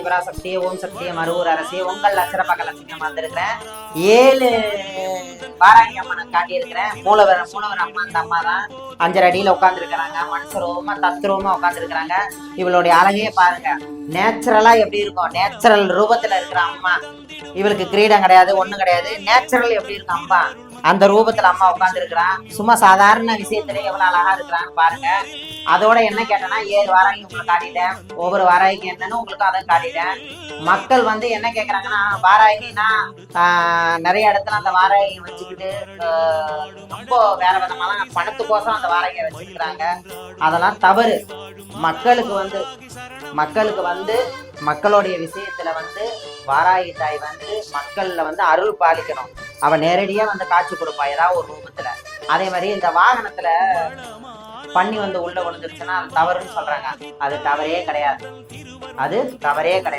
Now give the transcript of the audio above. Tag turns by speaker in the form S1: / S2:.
S1: பராசக்தி ஓம் சக்தி மருவூர் அரசி உங்கள் சிறப்பாக லட்சுமி வந்திருக்கிறேன். 7 வாராகி அம்மனை காட்டியிருக்கிறேன். மூலவர் அம்மா, அந்த அம்மா தான் 5 அடியில உட்காந்துருக்கிறாங்க. மனுஷரூபமா தத்ரூபமா உட்காந்துருக்கிறாங்க. இவளுடைய அழகையே பாருங்க. நேச்சுரலா எப்படி இருக்கும், நேச்சுரல் ரூபத்துல இருக்கிற அம்மா. இவளுக்கு கிரீடம் கிடையாது, ஒண்ணும் கிடையாது. நேச்சுரல் எப்படி இருக்கும் அம்மா, அந்த ரூபத்துல அம்மா உட்கார்ந்து இருக்கிறான். சும்மா சாதாரண விஷயத்துல எவ்வளவு அழகா இருக்கிறான்னு பாருங்க. அதோட என்ன கேட்டேன்னா 7 வாராகி உங்களுக்கு காட்டிட்டேன். ஒவ்வொரு வாராகிக்கு என்னன்னு உங்களுக்கு அதை காட்டிட்டேன். மக்கள் வந்து என்ன கேட்கறாங்கன்னா, வாராகினா நிறைய இடத்துல அந்த வாராகியை வச்சுக்கிட்டு ரொம்ப வேற விதமாலாம் பணத்துக்கோசம் அந்த வாராகியை வச்சுக்கிறாங்க. அதெல்லாம் தவறு. மக்களுக்கு வந்து மக்களுடைய விஷயத்துல வந்து வாராகி தாய் வந்து மக்கள்ல வந்து அருள் பாலிக்கணும். அவ நேரடியா வந்து காட்சி கொடுப்பா ஏதாவது ஒரு ரூபத்துல. அதே மாதிரி இந்த வாகனத்துல பண்ணி வந்து உள்ள விழுந்துருச்சுன்னா அது தவறுன்னு சொல்றாங்க. அது தவறே கிடையாது.